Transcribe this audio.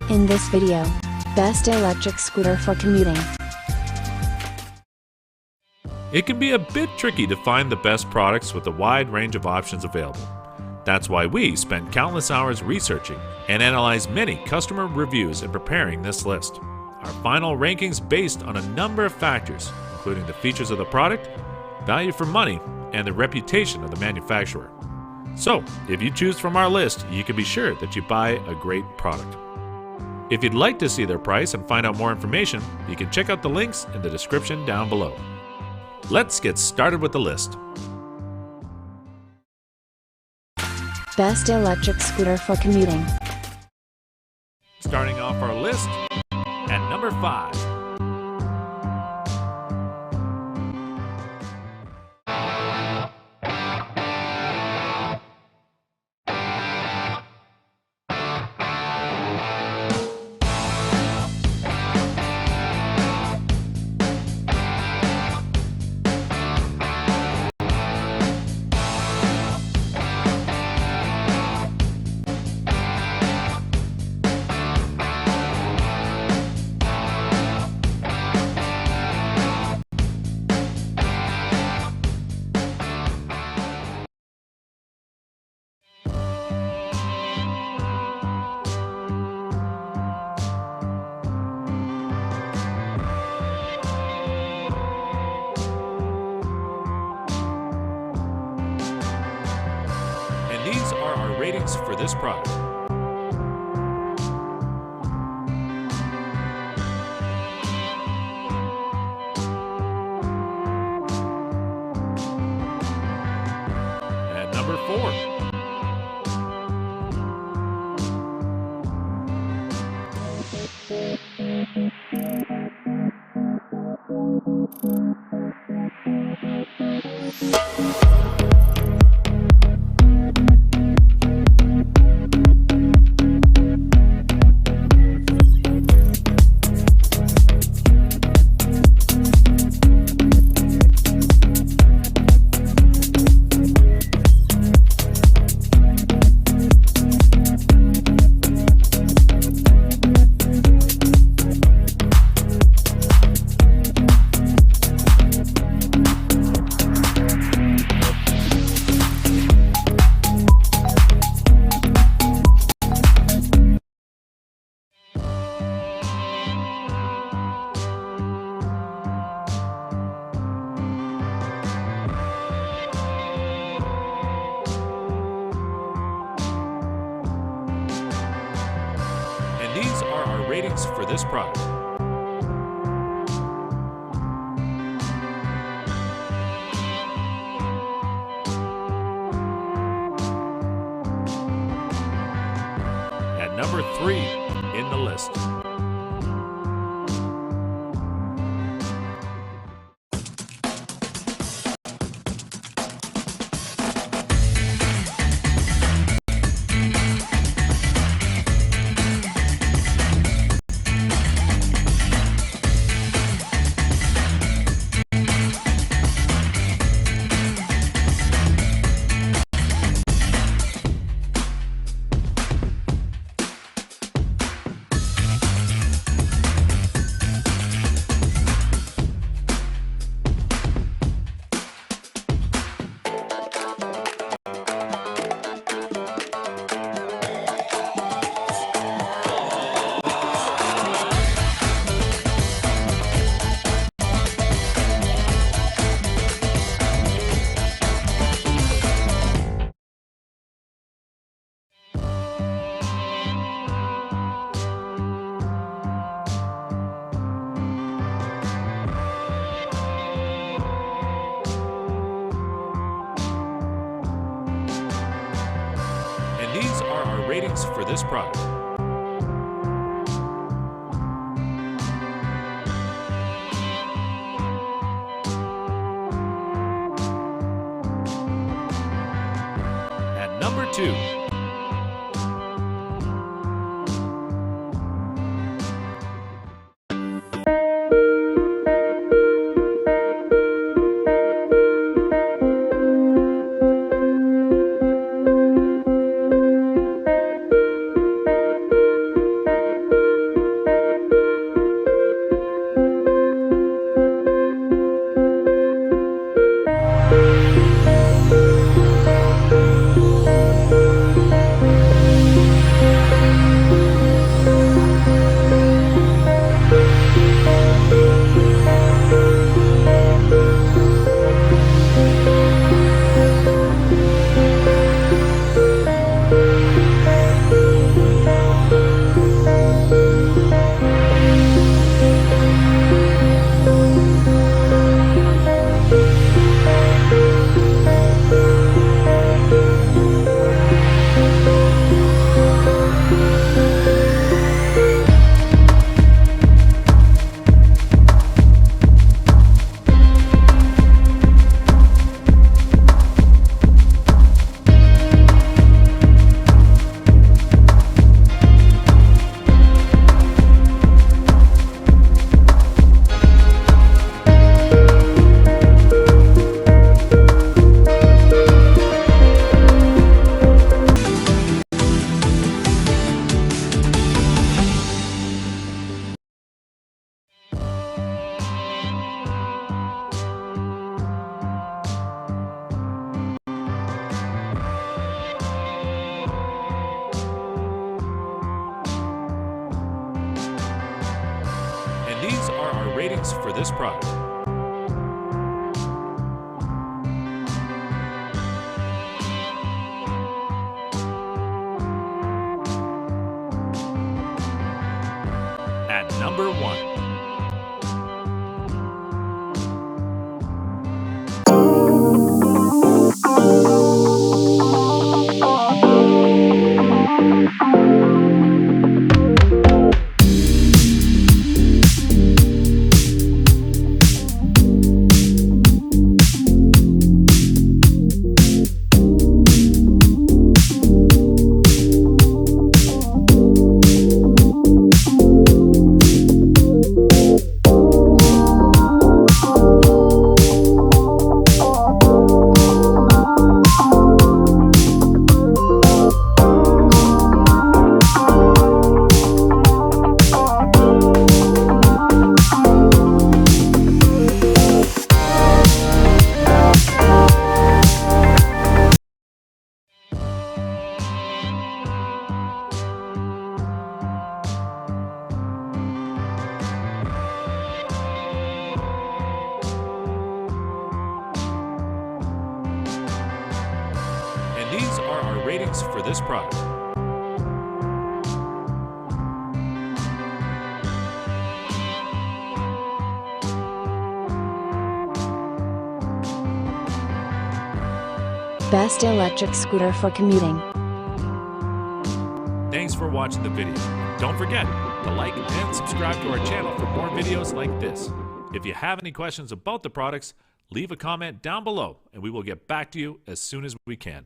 In this video, best electric scooter for commuting. It can be a bit tricky to find the best products with a wide range of options available. That's why we spent countless hours researching and analyzed many customer reviews in preparing this list. Our final rankings based on a number of factors, including the features of the product, value for money, and the reputation of the manufacturer. So, if you choose from our list, you can be sure that you buy a great product. If you'd like to see their price and find out more information, you can check out the links in the description down below. Let's get started with the list. Best electric scooter for commuting. Starting off our list at number 5. These are our ratings for this product. At number 4. These are our ratings for this product. At number 3 in the list. These are our ratings for this product. At number 2. ratings for this product. At number 1. These are our ratings for this product. Best electric scooter for commuting. Thanks for watching the video. Don't forget to like and subscribe to our channel for more videos like this. If you have any questions about the products, leave a comment down below and we will get back to you as soon as we can.